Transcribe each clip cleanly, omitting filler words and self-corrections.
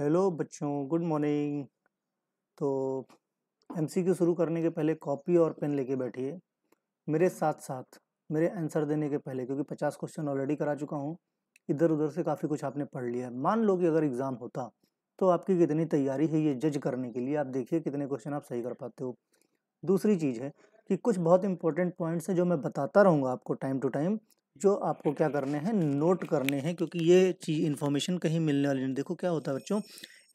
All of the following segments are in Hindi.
हेलो बच्चों, गुड मॉर्निंग। तो एमसीक्यू शुरू करने के पहले कॉपी और पेन लेके बैठिए मेरे साथ साथ, मेरे आंसर देने के पहले, क्योंकि 50 क्वेश्चन ऑलरेडी करा चुका हूँ। इधर उधर से काफ़ी कुछ आपने पढ़ लिया है। मान लो कि अगर एग्ज़ाम होता तो आपकी कितनी तैयारी है ये जज करने के लिए। आप देखिए कितने क्वेश्चन आप सही कर पाते हो। दूसरी चीज़ है कि कुछ बहुत इंपॉर्टेंट पॉइंट्स हैं जो मैं बताता रहूँगा आपको टाइम टू टाइम, जो आपको क्या करने हैं, नोट करने हैं, क्योंकि ये चीज़ इन्फॉर्मेशन कहीं मिलने वाली नहीं। देखो क्या होता है बच्चों,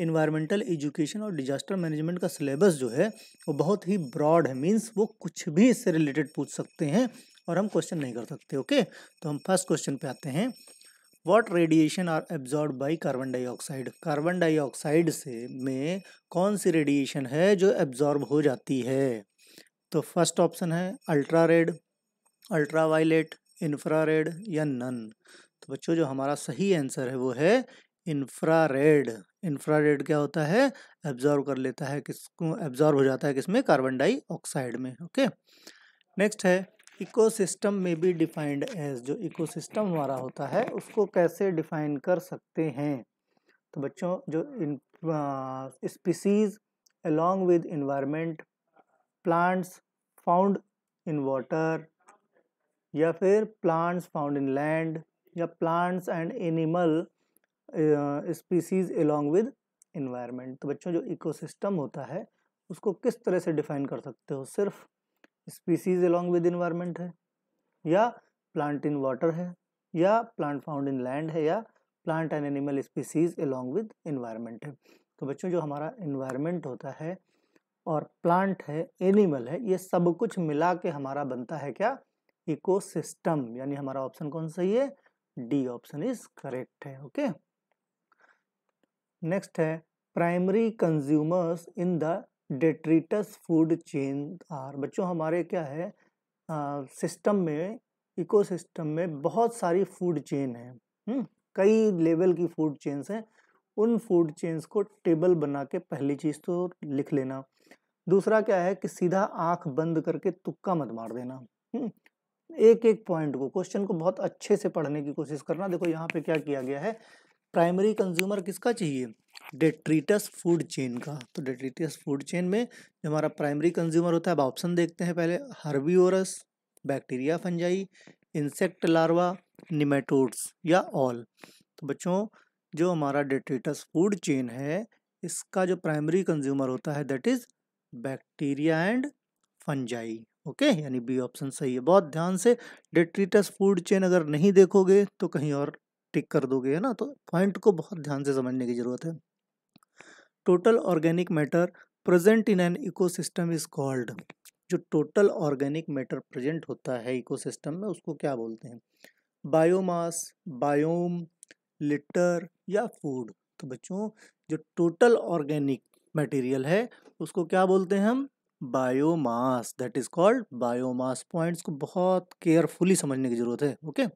इन्वायरमेंटल एजुकेशन और डिजास्टर मैनेजमेंट का सिलेबस जो है वो बहुत ही ब्रॉड है। मीन्स वो कुछ भी इससे रिलेटेड पूछ सकते हैं और हम क्वेश्चन नहीं कर सकते। ओके, तो हम फर्स्ट क्वेश्चन पे आते हैं। What radiation are absorbed by carbon dioxide? Carbon dioxide से में कौन सी रेडिएशन है जो एब्जॉर्ब हो जाती है? तो फर्स्ट ऑप्शन है ultra red, ultra violet, infrared या नन। तो बच्चों जो हमारा सही आंसर है वो है इंफ्रारेड। इंफ्रारेड क्या होता है? एब्जॉर्ब कर लेता है, किसको एब्जॉर्ब हो जाता है, किसमें? कार्बन डाइऑक्साइड में। ओके, नेक्स्ट है इकोसिस्टम में बी डिफाइंड एज। जो इकोसिस्टम हमारा होता है उसको कैसे डिफाइन कर सकते हैं? तो बच्चों जो इन species along with environment, plants found in water, या फिर प्लांट्स फाउंड इन लैंड, या plants and animal species along with environment. तो बच्चों जो इकोसिस्टम होता है उसको किस तरह से डिफाइन कर सकते हो? सिर्फ स्पीसीज along विद इन्वायरमेंट है, या प्लांट इन वाटर है, या प्लांट फाउंड इन लैंड है, या plant and animal species along with environment है। तो बच्चों जो हमारा इन्वायरमेंट होता है और प्लांट है, एनिमल है, ये सब कुछ मिला के हमारा बनता है क्या? इकोसिस्टम। यानी हमारा ऑप्शन कौन सही है? डी ऑप्शन इज करेक्ट है। ओके, नेक्स्ट है primary consumers in the detritus food chain are. बच्चों हमारे क्या है, सिस्टम में, इकोसिस्टम में बहुत सारी फूड चेन है। कई लेवल की फूड चेन्स हैं। उन फूड चेन्स को टेबल बना के पहली चीज तो लिख लेना। दूसरा क्या है कि सीधा आंख बंद करके तुक्का मत मार देना। एक एक पॉइंट को, क्वेश्चन को बहुत अच्छे से पढ़ने की कोशिश करना। देखो यहाँ पे क्या किया गया है, प्राइमरी कंज्यूमर किसका चाहिए? डेट्रिटस फूड चेन का। तो डेट्रिटस फूड चेन में जो हमारा प्राइमरी कंज्यूमर होता है, अब ऑप्शन देखते हैं पहले। Herbivores, bacteria, fungi, insect larva, nematodes या ऑल। तो बच्चों जो हमारा डेट्रिटस फूड चेन है इसका जो प्राइमरी कंज्यूमर होता है that is bacteria and fungi. Okay, यानी बी ऑप्शन सही है। बहुत ध्यान से डेट्रिटस फूड चेन अगर नहीं देखोगे तो कहीं और टिक कर दोगे, है ना। तो पॉइंट को बहुत ध्यान से समझने की जरूरत है। Total organic matter present in an ecosystem is called. जो टोटल ऑर्गेनिक मैटर प्रेजेंट होता है इकोसिस्टम में उसको क्या बोलते हैं? बायोमास, बायोम, लिटर या फूड। तो बच्चों जो टोटल ऑर्गेनिक मटेरियल है उसको क्या बोलते हैं हम? Biomass. That is called biomass. Points को बहुत केयरफुली समझने की जरूरत है। Okay,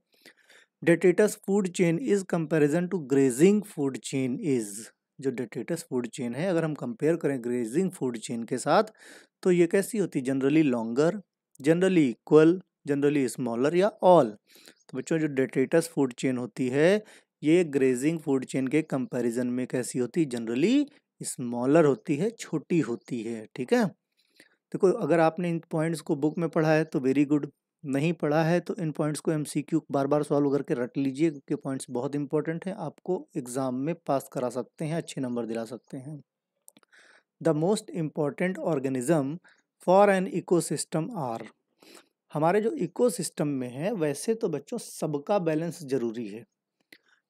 detritus food chain is comparison to grazing food chain is. जो डेट्रिटस फूड चेन है अगर हम कंपेयर करें ग्रेजिंग फूड चेन के साथ तो ये कैसी होती है? Generally longer, generally equal, generally smaller या ऑल। तो बच्चों जो डेट्रिटस फूड चेन होती है ये ग्रेजिंग फूड चेन के कंपैरिजन में कैसी होती है? जनरली स्मॉलर होती है, छोटी होती है। ठीक है, देखो अगर आपने इन पॉइंट्स को बुक में पढ़ा है तो वेरी गुड, नहीं पढ़ा है तो इन पॉइंट्स को एमसीक्यू बार बार सॉल्व करके रट लीजिए, क्योंकि पॉइंट्स बहुत इंपॉर्टेंट हैं, आपको एग्जाम में पास करा सकते हैं, अच्छे नंबर दिला सकते हैं। The most important organism for an ecosystem are. हमारे जो इकोसिस्टम में है वैसे तो बच्चों सबका बैलेंस जरूरी है,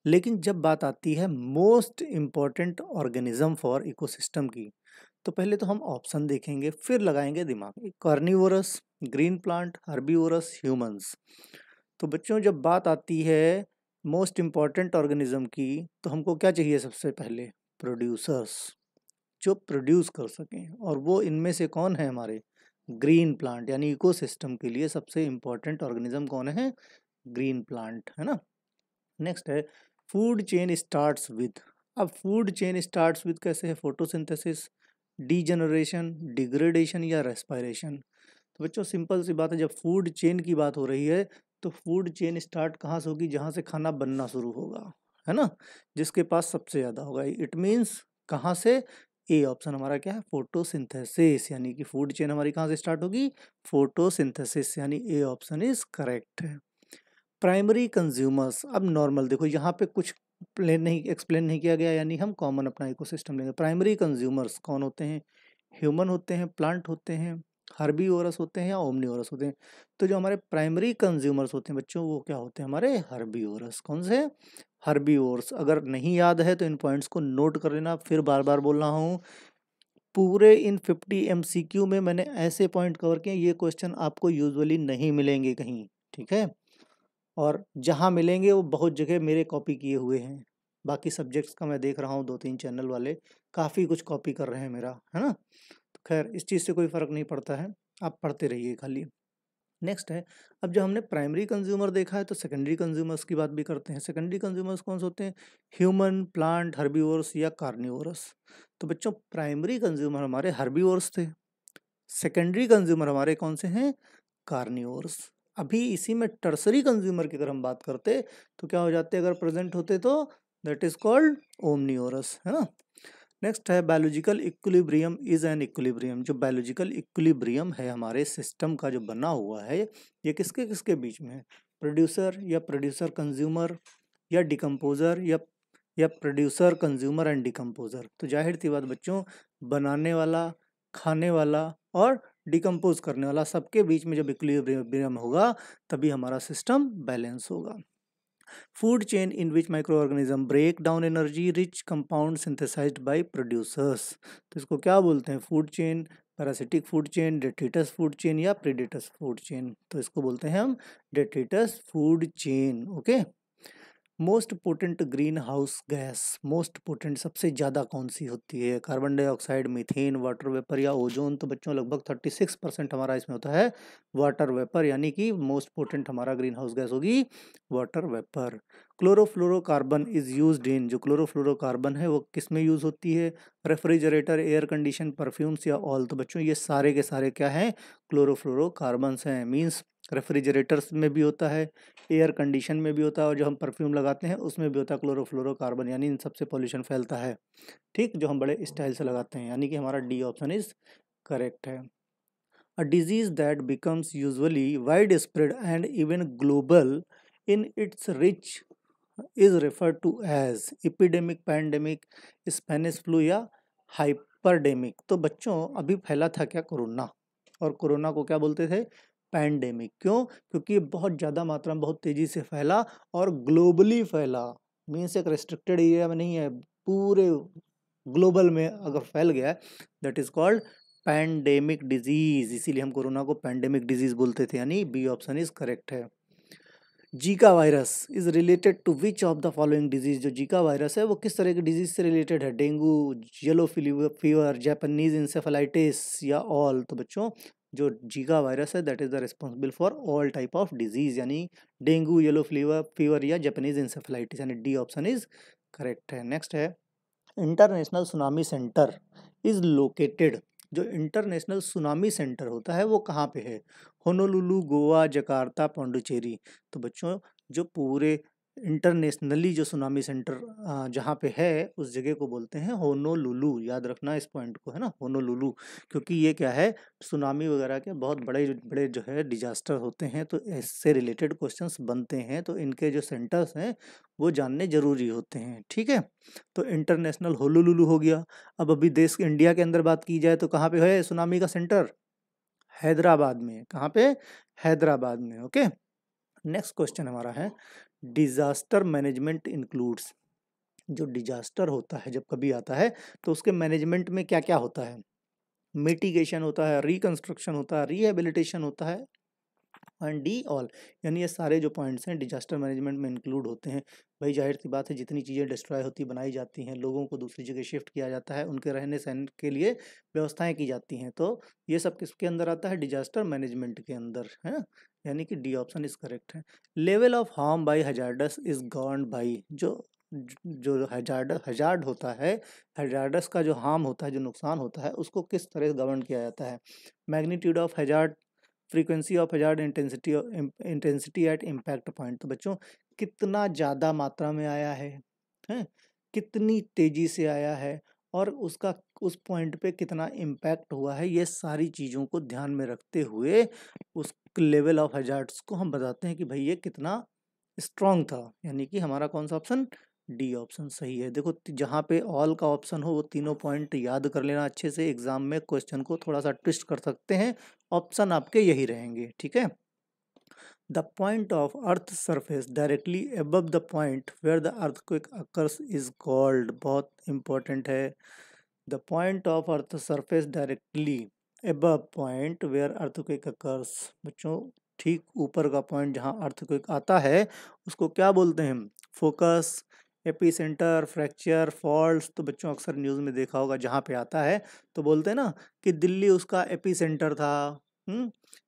लेकिन जब बात आती है most important organism for ecosystem की तो पहले तो हम ऑप्शन देखेंगे फिर लगाएंगे दिमाग। Carnivorous, green plant, herbivorous, humans. तो बच्चों जब बात आती है मोस्ट इम्पॉर्टेंट ऑर्गेनिज्म की तो हमको क्या चाहिए? सबसे पहले प्रोड्यूसर्स, जो प्रोड्यूस कर सकें, और वो इनमें से कौन है? हमारे ग्रीन प्लांट। यानी इकोसिस्टम के लिए सबसे इम्पॉर्टेंट ऑर्गेनिज्म कौन है? ग्रीन प्लांट, है ना। नेक्स्ट है फूड चेन स्टार्ट्स विद। अब फूड चेन स्टार्ट्स विद कैसे है? फोटोसिंथेसिस, डीजनरेशन, डिग्रेडेशन या रेस्पायरेशन। तो बच्चों सिंपल सी बात है, जब फूड चेन की बात हो रही है तो फूड चेन स्टार्ट कहाँ से होगी? जहाँ से खाना बनना शुरू होगा, है ना, जिसके पास सबसे ज़्यादा होगा। इट मीन्स कहाँ से? ए ऑप्शन हमारा क्या है? फोटोसिंथेसिस, यानी कि फूड चेन हमारी कहाँ से स्टार्ट होगी? फोटोसिंथेसिस, यानी ए ऑप्शन इज करेक्ट है। प्राइमरी कंज्यूमर्स, अब नॉर्मल देखो यहाँ पे कुछ एक्सप्लेन नहीं किया गया, यानी हम कॉमन अपना इकोसिस्टम लेंगे। प्राइमरी कंज्यूमर्स कौन होते हैं? ह्यूमन होते हैं, प्लांट होते हैं, हर्बीवोरस होते हैं या ओमनीवोरस होते हैं? तो जो हमारे प्राइमरी कंज्यूमर्स होते हैं बच्चों, वो क्या होते हैं? हमारे हर्बीवोरस। कौन से? हर्बीवोरस। अगर नहीं याद है तो इन पॉइंट्स को नोट कर लेना, फिर बार बार बोल रहा हूँ। पूरे इन 50 MCQ में मैंने ऐसे पॉइंट कवर किए, ये क्वेश्चन आपको यूजुअली नहीं मिलेंगे कहीं, ठीक है? और जहाँ मिलेंगे वो बहुत जगह मेरे कॉपी किए हुए हैं। बाकी सब्जेक्ट्स का मैं देख रहा हूँ 2-3 चैनल वाले काफ़ी कुछ कॉपी कर रहे हैं मेरा, है ना? तो खैर इस चीज़ से कोई फ़र्क नहीं पड़ता है, आप पढ़ते रहिए खाली। नेक्स्ट है, अब जब हमने प्राइमरी कंज्यूमर देखा है तो सेकेंडरी कंज्यूमर्स की बात भी करते हैं। सेकेंडरी कंज्यूमर्स कौन से होते हैं? ह्यूमन, प्लांट, हर्बीवोरस या कार्निवोरस। तो बच्चों प्राइमरी कंज्यूमर हमारे हर्बीवोरस थे, सेकेंडरी कंज्यूमर हमारे कौन से हैं? कार्निवोरस। अभी इसी में टर्सरी कंज्यूमर की अगर हम बात करते तो क्या हो जाते अगर प्रेजेंट होते? तो दैट इज कॉल्ड ओमनीवोरस, है ना? नेक्स्ट है, biological equilibrium is an equilibrium. जो बायोलॉजिकल इक्विलिब्रियम है हमारे सिस्टम का जो बना हुआ है, ये किसके किसके बीच में है? प्रोड्यूसर या प्रोड्यूसर कंज्यूमर, या डिकम्पोजर, या प्रोड्यूसर कंज्यूमर एंड डिकम्पोजर। तो जाहिर सी बात बच्चों, बनाने वाला, खाने वाला और डिकम्पोज करने वाला, सबके बीच में जब इक्विलिब्रियम होगा तभी हमारा सिस्टम बैलेंस होगा। Food chain in which micro organism break down energy rich compound synthesised by producers. तो इसको क्या बोलते हैं? Food chain, parasitic food chain, detritus food chain या प्रेडेटस फूड चेन। तो इसको बोलते हैं हम detritus food chain. Okay. Most potent greenhouse gas, most potent सबसे ज़्यादा कौन सी होती है? Carbon dioxide, methane, water vapour या ओजोन। तो बच्चों लगभग 36% हमारा इसमें होता है वाटर वेपर, यानी कि मोस्ट पोटेंट हमारा ग्रीन हाउस गैस होगी water vapour. Chlorofluorocarbon is used in, जो क्लोरोफ्लोरोकार्बन है वो किस में यूज़ होती है? रेफ्रिजरेटर, एयर कंडीशन, परफ्यूम्स या ऑल। तो बच्चों ये सारे के सारे क्या हैं? क्लोरोफ्लोरोकार्बन्स हैं। मीन्स रेफ्रिजरेटर्स में भी होता है, एयर कंडीशन में भी होता है, और जो हम परफ्यूम लगाते हैं उसमें भी होता है क्लोरोफ्लोरोकार्बन, यानी इन सबसे पॉल्यूशन फैलता है, ठीक, जो हम बड़े स्टाइल से लगाते हैं। यानी कि हमारा डी ऑप्शन इज करेक्ट है। A disease that becomes usually widespread and even global in its reach is referred to as epidemic, pandemic, Spanish flu या हाइपरडेमिक। तो बच्चों अभी फैला था क्या? कोरोना। और कोरोना को क्या बोलते थे? पैंडेमिक। क्यों? क्योंकि ये बहुत ज़्यादा मात्रा में बहुत तेज़ी से फैला और ग्लोबली फैला। मीन्स एक रेस्ट्रिक्टेड एरिया में नहीं है, पूरे ग्लोबल में अगर फैल गया है that is called pandemic disease. इसीलिए हम कोरोना को पैंडेमिक डिजीज बोलते थे, यानी बी ऑप्शन इज करेक्ट है। Zika virus is related to which of the following disease. जो जीका वायरस है वो किस तरह की डिजीज से रिलेटेड है? Dengue, yellow fever, Japanese encephalitis या ऑल। तो बच्चों जो जीका वायरस है that is the responsible for all type of disease, यानी डेंगू, येलो फीवर या जापानीज इंसेफेलाइटिस, यानी डी ऑप्शन इज करेक्ट है। नेक्स्ट है, international tsunami centre is located. जो इंटरनेशनल सुनामी सेंटर होता है वो कहाँ पे है? Honolulu, Goa, Jakarta, Pondicherry. तो बच्चों जो पूरे इंटरनेशनली जो सुनामी सेंटर जहाँ पे है उस जगह को बोलते हैं होनोलुलु। याद रखना इस पॉइंट को, है ना, होनोलुलु। क्योंकि ये क्या है, सुनामी वगैरह के बहुत बड़े बड़े जो है डिजास्टर होते हैं, तो इससे रिलेटेड क्वेश्चंस बनते हैं, तो इनके जो सेंटर्स हैं वो जानने जरूरी होते हैं, ठीक है। तो इंटरनेशनल होनोलुलु हो गया। अब अभी देश इंडिया के अंदर बात की जाए तो कहाँ पे है सुनामी का सेंटर? हैदराबाद में। कहाँ पे? हैदराबाद में। ओके। नेक्स्ट क्वेश्चन हमारा है, डिजास्टर मैनेजमेंट इंक्लूड्स। जो डिजास्टर होता है जब कभी आता है तो उसके मैनेजमेंट में क्या क्या होता है? मिटिगेशन होता है, रिकंस्ट्रक्शन होता है, रिहेबिलिटेशन होता है एंड डी ऑल, यानी ये सारे जो पॉइंट्स हैं डिजास्टर मैनेजमेंट में इंक्लूड होते हैं। भाई जाहिर सी बात है, जितनी चीज़ें डिस्ट्रॉय होती बनाई जाती हैं, लोगों को दूसरी जगह शिफ्ट किया जाता है, उनके रहने सहने के लिए व्यवस्थाएं की जाती हैं, तो ये सब किसके अंदर आता है? डिजास्टर मैनेजमेंट के अंदर, है ना? यानी कि डी ऑप्शन इज करेक्ट है। Level of harm by hazardous is governed by. जो हजार्ड होता है, हजार्डस का जो हार्म होता है, जो नुकसान होता है, उसको किस तरह से गवर्न किया जाता है? Magnitude of hazard, frequency of hazard, intensity at impact point. तो बच्चों कितना ज़्यादा मात्रा में आया है, हैं? कितनी तेज़ी से आया है, और उसका उस पॉइंट पे कितना इम्पैक्ट हुआ है, ये सारी चीज़ों को ध्यान में रखते हुए उस लेवल ऑफ हैजार्ड्स को हम बताते हैं कि भाई ये कितना स्ट्रॉन्ग था। यानी कि हमारा कौन सा ऑप्शन, डी ऑप्शन सही है। देखो जहाँ पे ऑल का ऑप्शन हो वो तीनों पॉइंट याद कर लेना अच्छे से, एग्जाम में क्वेश्चन को थोड़ा सा ट्विस्ट कर सकते हैं, ऑप्शन आपके यही रहेंगे, ठीक है। The point of earth surface directly above the point where the earthquake occurs is called, बहुत इंपॉर्टेंट है। The point of earth surface directly above point where earthquake occurs, बच्चों ठीक ऊपर का पॉइंट जहाँ अर्थक्वेक आता है उसको क्या बोलते हैं, focus, AP centre, fracture, faults. तो बच्चों अक्सर न्यूज़ में देखा होगा जहाँ पे आता है तो बोलते हैं ना कि दिल्ली उसका एपी सेंटर था,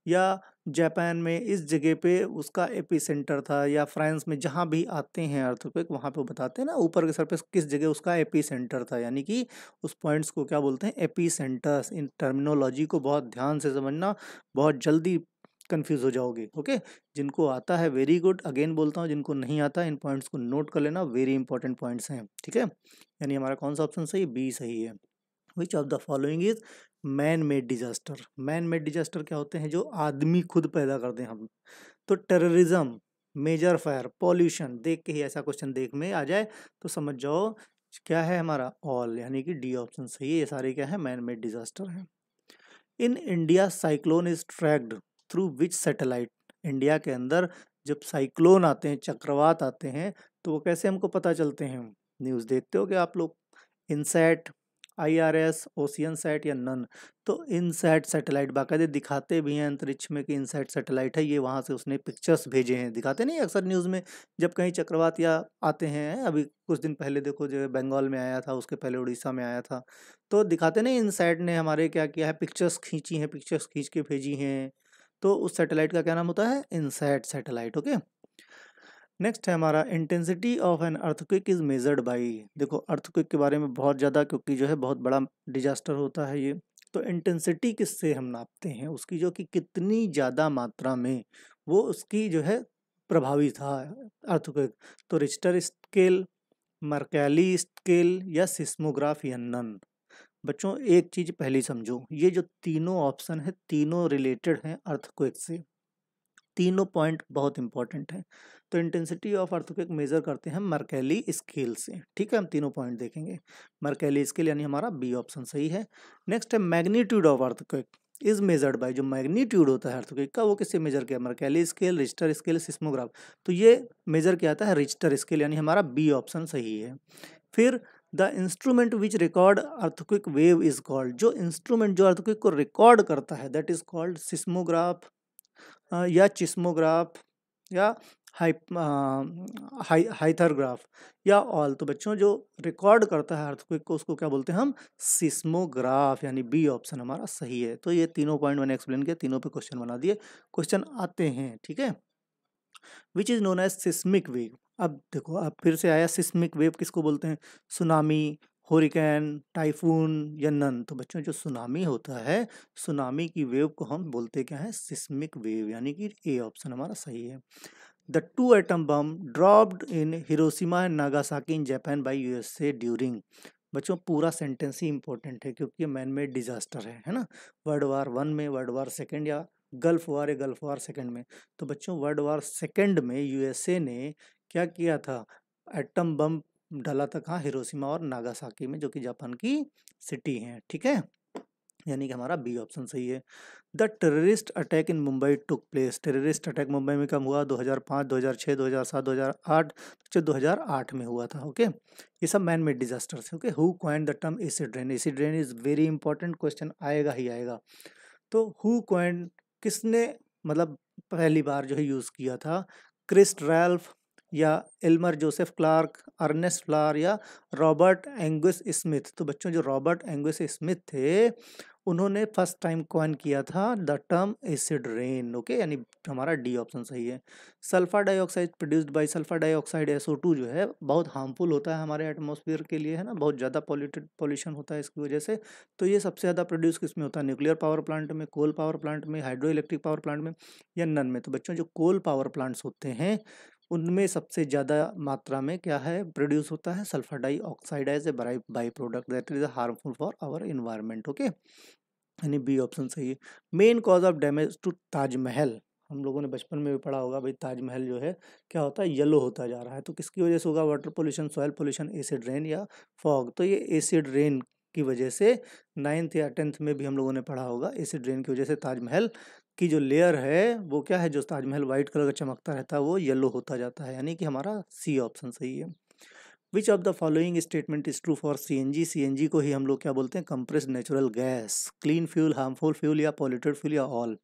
या जापान में इस जगह पे उसका एपी सेंटर था, या फ्रांस में, जहाँ भी आते हैं अर्थक्वेक वहाँ पे बताते हैं ना ऊपर के सरफेस किस जगह उसका एपी सेंटर था। यानी कि उस पॉइंट्स को क्या बोलते हैं, एपी सेंटर्स। इन टर्मिनोलॉजी को बहुत ध्यान से समझना, बहुत जल्दी कंफ्यूज हो जाओगे। ओके, जिनको आता है वेरी गुड, अगेन बोलता हूँ जिनको नहीं आता इन पॉइंट्स को नोट कर लेना, वेरी इंपॉर्टेंट पॉइंट्स हैं, ठीक है। यानी हमारा कौन सा ऑप्शन सही, बी सही है। Which of the following is man made disaster. Man made disaster क्या होते हैं, जो आदमी खुद पैदा करते हैं हम। तो टेररिज्म, मेजर फायर, पॉल्यूशन, देख के ही ऐसा क्वेश्चन देख में आ जाए तो समझ जाओ क्या है हमारा ऑल, यानी कि डी ऑप्शन सही है। ये सारे क्या है, मैन मेड डिजास्टर है। In India cyclone is tracked through which satellite. India के अंदर जब साइक्लोन आते हैं, चक्रवात आते हैं, तो वो कैसे हमको पता चलते हैं, न्यूज़ देखते हो क्या आप लोग, इनसैट, आईआरएस, ओशियन सैट या नन। तो इनसैट सैटेलाइट बाकायदे दिखाते भी हैं अंतरिक्ष में कि इनसैट सैटेलाइट है, ये वहाँ से उसने पिक्चर्स भेजे हैं, दिखाते नहीं अक्सर न्यूज़ में जब कहीं चक्रवात या आते हैं। अभी कुछ दिन पहले देखो जो बंगाल में आया था, उसके पहले उड़ीसा में आया था, तो दिखाते नहीं इनसैट ने हमारे क्या किया है, पिक्चर्स खींची हैं, पिक्चर्स खींच के भेजी हैं। तो उस सैटेलाइट का क्या नाम होता है, इनसैट सैटेलाइट। ओके, नेक्स्ट है हमारा intensity of an earthquake is measured by. देखो अर्थक्वेक के बारे में बहुत ज़्यादा, क्योंकि जो है बहुत बड़ा डिजास्टर होता है ये, तो इंटेंसिटी किससे हम नापते हैं, उसकी जो कि कितनी ज़्यादा मात्रा में वो उसकी जो है प्रभावी था अर्थक्वेक। तो रिक्टर स्केल, मर्कैली स्केल या सिस्मोग्राफ या नन। बच्चों एक चीज़ पहले समझो, ये जो तीनों ऑप्शन है तीनों रिलेटेड हैं अर्थक्वेक से, तीनों पॉइंट बहुत इंपॉर्टेंट हैं। तो इंटेंसिटी ऑफ अर्थक्वेक मेजर करते हैं मर्कैली स्केल से, ठीक है। हम तीनों पॉइंट देखेंगे, मर्कैली स्केल यानी हमारा बी ऑप्शन सही है। नेक्स्ट है magnitude of earthquake is measured by. जो मैग्नीट्यूड होता है अर्थक्वेक का वो किससे मेजर किया, मर्कैली स्केल, रिक्टर स्केल, सिस्मोग्राफ। तो ये मेजर किया जाता है रिक्टर स्केल, यानी हमारा बी ऑप्शन सही है। फिर the instrument which record earthquake wave is called. जो इंस्ट्रूमेंट जो अर्थक्वेक को रिकॉर्ड करता है दैट इज कॉल्ड सिस्मोग्राफ, या चिस्मोग्राफ, या हाइथरग्राफ, या ऑल। तो बच्चों जो रिकॉर्ड करता है अर्थक्वेक को उसको क्या बोलते हैं हम, सिस्मोग्राफ, यानी बी ऑप्शन हमारा सही है। तो ये तीनों पॉइंट मैंने एक्सप्लेन किया, तीनों पे क्वेश्चन बना दिए, क्वेश्चन आते हैं, ठीक है। Which is known as seismic wave. अब देखो अब फिर से आया, सिस्मिक वेव किसको बोलते हैं, सुनामी, होरिकेन, टाइफून या नन। तो बच्चों जो सुनामी होता है, सुनामी की वेव को हम बोलते क्या है, सिस्मिक वेव, यानी कि ए ऑप्शन हमारा सही है। The two atom bomb dropped in Hiroshima and Nagasaki in Japan by USA during. बच्चों पूरा सेंटेंस ही इंपॉर्टेंट है क्योंकि ये मैन मेड डिजास्टर है ना। वर्ल्ड वार वन में, वर्ल्ड वार सेकेंड, या गल्फ वार या गल्फ वार सेकेंड में। तो बच्चों वर्ल्ड वार सेकेंड में यूएसए ने क्या किया था, एटम बम डाला था कहाँ, हिरोशिमा और नागासाकी में, जो कि जापान की सिटी हैं, ठीक है। यानी कि हमारा बी ऑप्शन सही है। The terrorist attack in Mumbai took place. Terrorist attack Mumbai में कब हुआ, 2005, 2006, 2007, 2008, तो 2008 में हुआ था। ओके, ये सब मैन मेड डिजास्टर्स है। Okay, who coined the term acid rain. Acid rain is very important, question आएगा ही आएगा। तो हु कॉइन्ड, किसने मतलब पहली बार जो है यूज़ किया था, क्रिस्ट रैल्फ, या एल्मर जोसेफ क्लार्क, अर्नेस्ट फ्लार, या रॉबर्ट एंगस स्मिथ। तो बच्चों जो रॉबर्ट एंगस स्मिथ थे उन्होंने फर्स्ट टाइम कॉइन किया था the term acid rain. Okay, यानी हमारा डी ऑप्शन सही है। Sulphur dioxide produced by, sulphur dioxide SO2 जो है बहुत हार्मफुल होता है हमारे एटमॉस्फेयर के लिए, है ना, बहुत ज़्यादा पॉल्यूशन होता है इसकी वजह से। तो ये सबसे ज़्यादा प्रोड्यूस किस में होता है, न्यूक्लियर पावर प्लांट में, कोल पावर प्लांट में, हाइड्रो इलेक्ट्रिक पावर प्लांट में, या नन में। तो बच्चों जो कोल पावर प्लांट्स होते हैं उनमें सबसे ज़्यादा मात्रा में क्या है प्रोड्यूस होता है, sulphur dioxide as a by product that is harmful for our environment. Okay, यानी बी ऑप्शन सही है। Main cause of damage to Taj Mahal, हम लोगों ने बचपन में भी पढ़ा होगा भाई, ताजमहल जो है क्या होता है, येलो होता जा रहा है, तो किसकी वजह से होगा, water pollution, soil pollution, acid rain या फॉग। तो ये एसिड रेन की वजह से 9th या 10th में भी हम लोगों ने पढ़ा होगा, एसिड रेन की वजह से ताजमहल की जो लेयर है वो क्या है, जो ताजमहल व्हाइट कलर का चमकता रहता है वो येलो होता जाता है, यानी कि हमारा सी ऑप्शन सही है। Which of the following statement is true for CNG, CNG को ही हम लोग क्या बोलते हैं, compressed natural gas, clean fuel, harmful fuel या पॉल्यूटेड फ्यूल या ऑल।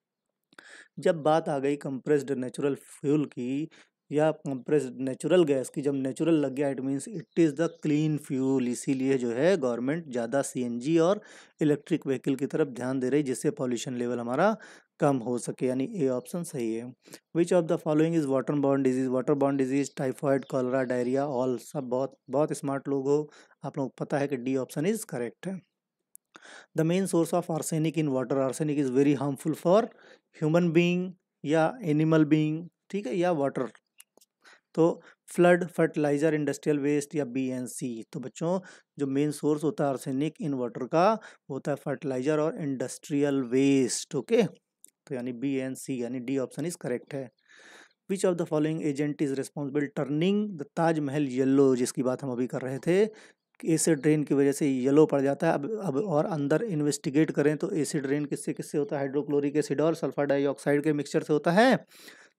जब बात आ गई कंप्रेस्ड नेचुरल फ्यूल की या कंप्रेस्ड नेचुरल गैस की, जब नेचुरल लग गया it means it is the clean fuel, इसीलिए जो है गवर्नमेंट ज़्यादा सीएनजी और इलेक्ट्रिक व्हीकल की तरफ ध्यान दे रही, जिससे पॉल्यूशन लेवल हमारा कम हो सके, यानी ए ऑप्शन सही है। Which of the following is water borne disease, water borne disease, typhoid, cholera, diarrhoea, all. सब बहुत बहुत स्मार्ट लोग हो, आप लोग पता है कि डी ऑप्शन इज करेक्ट है। The main source of arsenic in water, arsenic is very harmful for human being या एनिमल बीइंग, ठीक है, या वाटर। तो फ्लड, फर्टिलाइजर, इंडस्ट्रियल वेस्ट या बी एंड सी। तो बच्चों जो मेन सोर्स होता है आर्सेनिक इन वाटर का वो होता है फर्टिलाइजर और इंडस्ट्रियल वेस्ट। ओके, तो यानी बी एंड सी, यानी डी ऑप्शन इज करेक्ट है। Which of the following agent is responsible turning the Taj Mahal yellow, जिसकी बात हम अभी कर रहे थे, एसिड रेन की वजह से येलो पड़ जाता है। अब और अंदर इन्वेस्टिगेट करें तो एसिड रेन किससे किससे होता है, हाइड्रोक्लोरिक एसिड और सल्फर डाइऑक्साइड के मिक्सचर से होता है।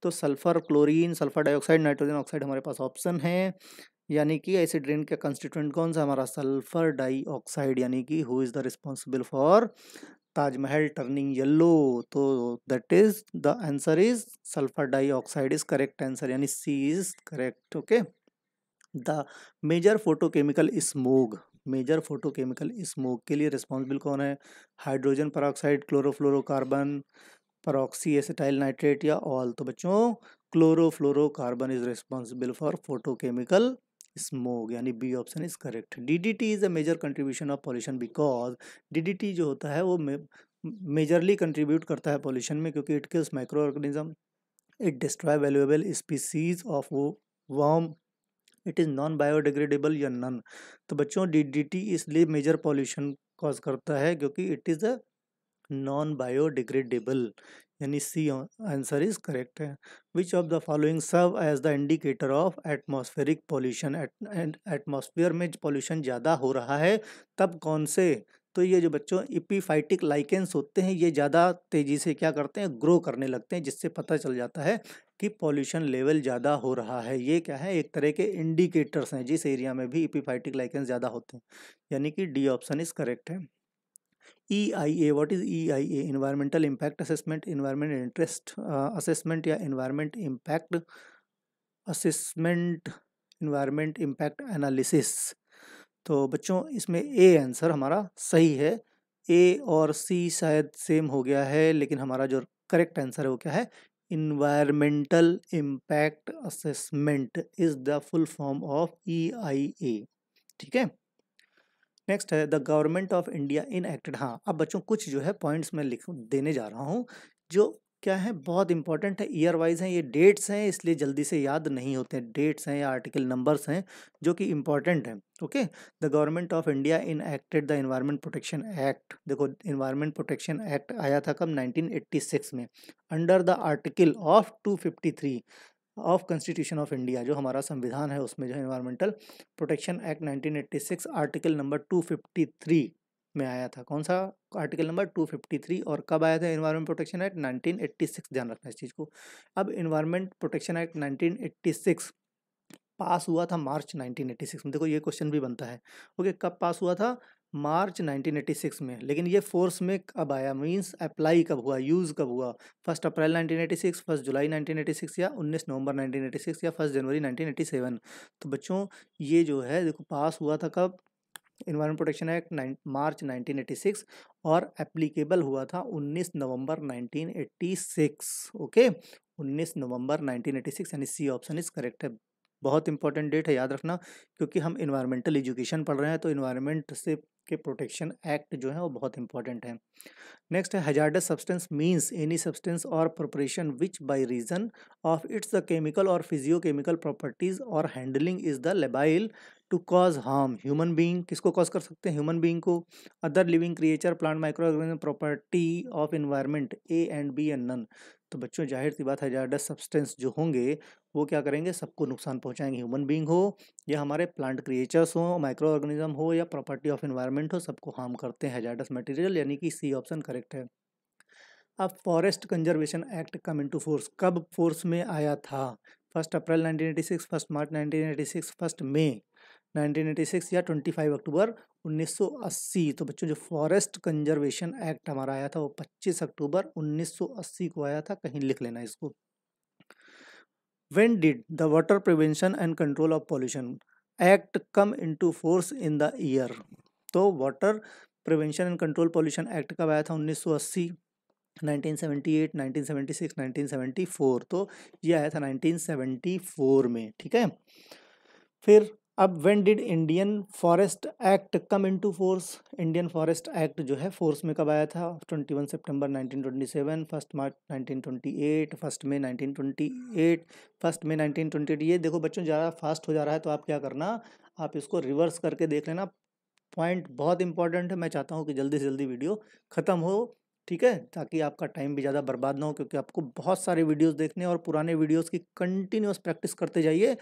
तो sulphur, chlorine, sulphur dioxide, nitrogen oxide हमारे पास ऑप्शन है, यानी कि एसिड रेन का कंस्टिट्यूएंट कौन सा, हमारा सल्फर डाइऑक्साइड, यानी कि who is the responsible for Taj Mahal turning yellow. तो that is the answer is sulphur dioxide is correct answer, यानी C is correct. Okay, the major photochemical smog, major photochemical smog के लिए रिस्पॉन्सिबल कौन है, hydrogen peroxide, chlorofluorocarbon, peroxy acetyl nitrate या ऑल। तो बच्चों chlorofluorocarbon is responsible for photochemical smog, यानी B option is correct. DDT is a major contribution of pollution because DDT जो होता है वो मेजरली कंट्रीब्यूट करता है पॉल्यूशन में, क्योंकि it kills micro organism, it destroy valuable species of worm, it is non biodegradable या नन। तो बच्चों डीडीटी इसलिए मेजर पॉल्यूशन कॉज करता है क्योंकि it is a non biodegradable, यानी सी आंसर इज करेक्ट है। Which of the following serve as the indicator of atmospheric pollution, atmosphere में पॉल्यूशन ज़्यादा हो रहा है तब कौन से, तो ये जो बच्चों इपीफाइटिक लाइकेंस होते हैं ये ज़्यादा तेज़ी से क्या करते हैं, ग्रो करने लगते हैं, जिससे पता चल जाता है कि पॉल्यूशन लेवल ज़्यादा हो रहा है। ये क्या है, एक तरह के इंडिकेटर्स हैं जिस एरिया में भी इपीफाइटिक लाइकेंस ज़्यादा होते हैं, यानी कि डी ऑप्शन इज करेक्ट है। EIA, what is EIA, environmental impact assessment, environment interest assessment या environment impact assessment, environment impact analysis. तो बच्चों इसमें ए आंसर हमारा सही है, ए और सी शायद सेम हो गया है, लेकिन हमारा जो करेक्ट आंसर है वो क्या है, environmental impact assessment is the full form of EIA। ठीक है, नेक्स्ट है the government of India in acted. हाँ, अब बच्चों कुछ जो है पॉइंट्स मैं लिख देने जा रहा हूँ जो क्या है बहुत इंपॉर्टेंट है, ईयर वाइज हैं, ये डेट्स हैं इसलिए जल्दी से याद नहीं होते हैं, डेट्स हैं या आर्टिकल नंबर्स हैं जो कि इंपॉर्टेंट हैं। Okay, the government of India in acted the environment protection act. देखो इन्वायरमेंट प्रोटेक्शन एक्ट आया था कब, 1986 में, under the article of 253 of constitution of India, जो हमारा संविधान है उसमें जो है environmental protection act 1986 article number 253 में आया था। कौन सा आर्टिकल नंबर 253, और कब आया था इन्वायरमेंट प्रोटेक्शन एक्ट, 1986, ध्यान रखना इस चीज़ को। अब इन्वायरमेंट प्रोटेक्शन एक्ट 1986 पास हुआ था मार्च 1986 में, देखो ये क्वेश्चन भी बनता है। ओके, कब पास हुआ था, मार्च 1986 में, लेकिन ये फोर्स में कब आया, मींस अप्लाई कब हुआ, यूज़ कब हुआ, 1 अप्रैल 1986, 1 जुलाई 1986 या 19 नवंबर 1986 या 1 जनवरी 1987। तो बच्चों ये जो है देखो पास हुआ था कब, इन्वायरमेंट प्रोटेक्शन एक्ट मार्च 1986, और एप्लीकेबल हुआ था 19 नवंबर 1986। ओके, 19 नवंबर 1986, यानी सी ऑप्शन इज करेक्ट है। बहुत इंपॉर्टेंट डेट है, याद रखना, क्योंकि हम इन्वायरमेंटल एजुकेशन पढ़ रहे हैं, तो इन्वायरमेंट से के प्रोटेक्शन एक्ट जो है वो बहुत इंपॉर्टेंट है। नेक्स्ट है hazardous substance means any substance और preparation which by reason of its the chemical और फिजियोकेमिकल प्रॉपर्टीज और handling is the liable to cause harm human being. किसको कॉज कर सकते हैं? ह्यूमन बीइंग को। Other living creature, plant, micro organism, property of environment A and B and none. तो बच्चों जाहिर सी बात है हैजार्डस सब्सटेंस जो होंगे वो क्या करेंगे? सबको नुकसान पहुंचाएंगे, ह्यूमन बीइंग हो या हमारे प्लांट क्रिएचर्स हो, माइक्रो ऑर्गेनिज्म हो या प्रॉपर्टी ऑफ एनवायरनमेंट हो, सबको हार्म करते हैं हैजार्डस मटेरियल, यानी कि सी ऑप्शन करेक्ट है। अब forest conservation act come into force कब फोर्स में आया था? 1 अप्रैल 1986, 1 मार्च 1986, 1 मई 1986 या 25 अक्टूबर 1980। तो बच्चों जो फॉरेस्ट कंजर्वेशन एक्ट हमारा आया था वो 25 अक्टूबर 1980 को आया था, कहीं लिख लेना इसको। When did the Water Prevention and Control of Pollution Act come into force in the year? तो water prevention and control pollution act कब आया था? 1980, 1978, 1976, 1974। तो ये आया था 1974 में, ठीक है। फिर अब when did Indian forest act come into force? Indian forest act जो है फोर्स में कब आया था? 21 सितंबर 1927, 1 मार्च 1928, 1 मई 1928, 1 मई 1928। ये देखो बच्चों ज़्यादा फास्ट हो जा रहा है तो आप क्या करना, आप इसको रिवर्स करके देख लेना। पॉइंट बहुत इंपॉर्टेंट है, मैं चाहता हूँ कि जल्दी से जल्दी वीडियो ख़त्म हो, ठीक है, ताकि आपका टाइम भी ज़्यादा बर्बाद ना हो, क्योंकि आपको बहुत सारे वीडियोस देखने हैं और पुराने वीडियोस की कंटिन्यूस प्रैक्टिस करते जाइए।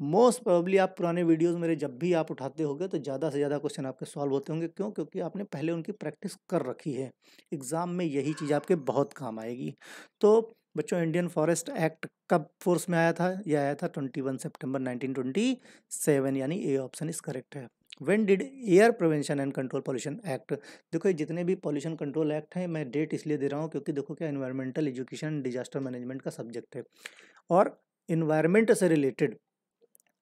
मोस्ट प्रोबेबली आप पुराने वीडियोस मेरे जब भी आप उठाते होगे तो ज़्यादा से ज़्यादा क्वेश्चन आपके सॉल्व होते होंगे। क्यों? क्योंकि आपने पहले उनकी प्रैक्टिस कर रखी है। एग्ज़ाम में यही चीज़ आपके बहुत काम आएगी। तो बच्चों इंडियन फॉरेस्ट एक्ट कब फोर्स में आया था? यह आया था 21 सितंबर 1927, यानी ए ऑप्शन इज करेक्ट है। When did air prevention and control pollution act? देखो ये जितने भी पॉल्यूशन कंट्रोल एक्ट हैं, मैं डेट इसलिए दे रहा हूँ क्योंकि देखो क्या इन्वायरमेंटल एजुकेशन डिजास्टर मैनेजमेंट का सब्जेक्ट है और इन्वायरमेंट से रिलेटेड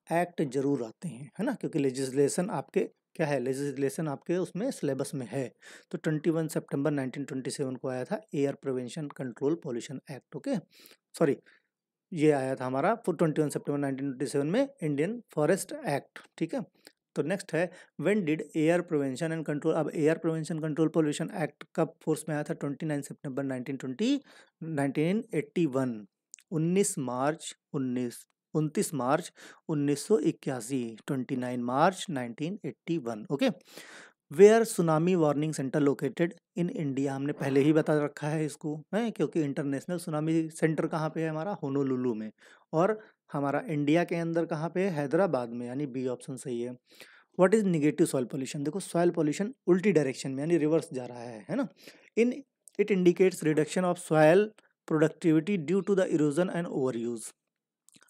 एक्ट जरूर आते हैं, है ना, क्योंकि लेजिस्लेशन आपके क्या है, लेजिस्लेशन आपके उसमें सिलेबस में है। तो 21 सितंबर 1927 को आया था air prevention control pollution act. Okay, sorry, ये आया था हमारा 21 सितंबर 1927 में इंडियन फॉरेस्ट एक्ट, ठीक है। तो नेक्स्ट है when did air prevention and control, अब air prevention control pollution act कब फोर्स में आया था? 29 सितंबर 1981, 29 मार्च 1981, 29 मार्च 1981। Okay, where tsunami warning centre located in India, हमने पहले ही बता रखा है इसको, है, क्योंकि इंटरनेशनल सुनामी सेंटर कहाँ पे है हमारा? होनोलुलु में। और हमारा इंडिया के अंदर कहाँ पे है? हैदराबाद में, यानी बी ऑप्शन सही है। What is negative soil pollution? देखो सॉइल पॉल्यूशन उल्टी डायरेक्शन में यानी रिवर्स जा रहा है ना। In it indicates reduction of soil productivity due to the erosion and over use.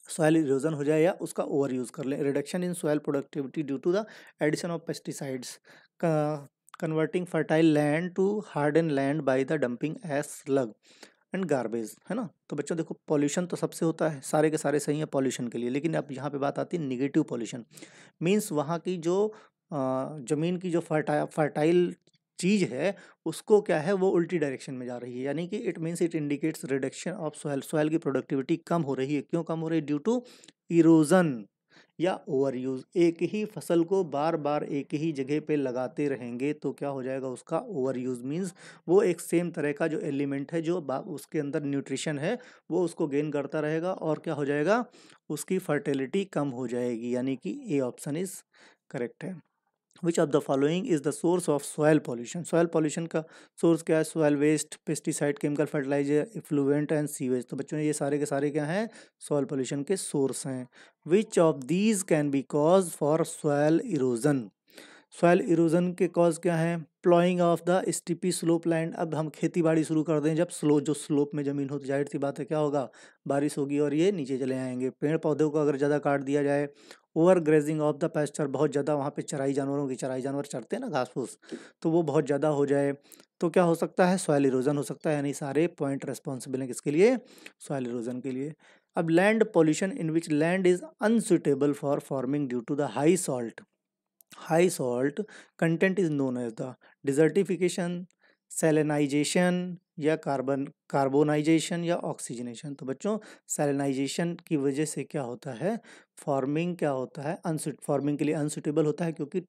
Soil erosion हो जाए या उसका ओवर यूज कर ले। Reduction in soil productivity due to the addition of pesticides, converting fertile land to harden land by the dumping as slag and garbage, है ना। तो बच्चों देखो पॉल्यूशन तो सबसे होता है, सारे के सारे सही है पॉल्यूशन के लिए, लेकिन अब यहाँ पे बात आती है निगेटिव पॉल्यूशन। मीन्स वहाँ की जो ज़मीन की जो फर्टाइल चीज़ है उसको क्या है, वो उल्टी डायरेक्शन में जा रही है, यानी कि it means it indicates reduction of soil, soil की प्रोडक्टिविटी कम हो रही है। क्यों कम हो रही है? ड्यू टू इरोजन या ओवर यूज। एक ही फसल को बार बार एक ही जगह पे लगाते रहेंगे तो क्या हो जाएगा? उसका ओवर यूज। मीन्स वो एक सेम तरह का जो एलिमेंट है, जो उसके अंदर न्यूट्रिशन है, वो उसको गेन करता रहेगा और क्या हो जाएगा? उसकी फर्टिलिटी कम हो जाएगी, यानी कि ए ऑप्शन इज करेक्ट है। Which of the following is the source of soil pollution? Soil pollution का सोर्स क्या है? Soil waste, pesticide, chemical fertiliser, effluent and sewage. तो बच्चों ये सारे के सारे क्या हैं? सॉयल पॉल्यूशन के सोर्स हैं। Which of these can be cause for soil erosion? Soil erosion के कॉज क्या हैं? Ploughing of the steep slope land. अब हम खेती बाड़ी शुरू कर दें जब जो स्लोप में ज़मीन हो, तो जाहिर सी बात है क्या होगा? बारिश होगी और ये नीचे चले आएंगे। पेड़ पौधों को अगर ज़्यादा काट दिया जाए, over grazing of the pasture, बहुत ज़्यादा वहाँ पे चराई जानवरों की, चराई जानवर चरते हैं ना घास फूस, तो वो बहुत ज़्यादा हो जाए तो क्या हो सकता है? सॉयल इरोजन हो सकता है। यानी सारे पॉइंट रेस्पॉन्सिबल हैं किसके लिए? सॉयल इरोजन के लिए। अब land pollution in which land is unsuitable for farming due to the high salt, high salt content is known as the desertification, salinization या कार्बोनाइजेशन या ऑक्सीजनेशन। तो बच्चों सैलिनाइजेशन की वजह से क्या होता है, फॉर्मिंग क्या होता है, फॉर्मिंग के लिए अनसुटेबल होता है, क्योंकि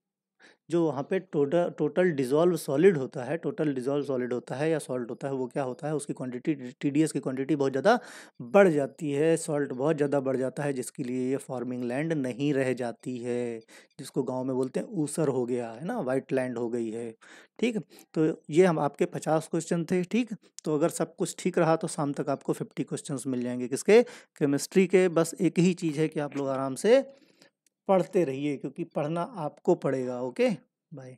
जो वहाँ पे टोटल डिज़ोल्व सॉलिड होता है या सॉल्ट होता है, वो क्या होता है, उसकी क्वांटिटी टीडीएस की क्वांटिटी बहुत ज़्यादा बढ़ जाती है, सॉल्ट बहुत ज़्यादा बढ़ जाता है, जिसके लिए ये फार्मिंग लैंड नहीं रह जाती है, जिसको गांव में बोलते हैं ऊसर हो गया है ना, वाइट लैंड हो गई है। ठीक, तो ये हम आपके 50 क्वेश्चन थे। ठीक, तो अगर सब कुछ ठीक रहा तो शाम तक आपको 50 क्वेश्चंस मिल जाएंगे, किसके, केमिस्ट्री के। बस एक ही चीज़ है कि आप लोग आराम से पढ़ते रहिए, क्योंकि पढ़ना आपको पड़ेगा। Okay, bye.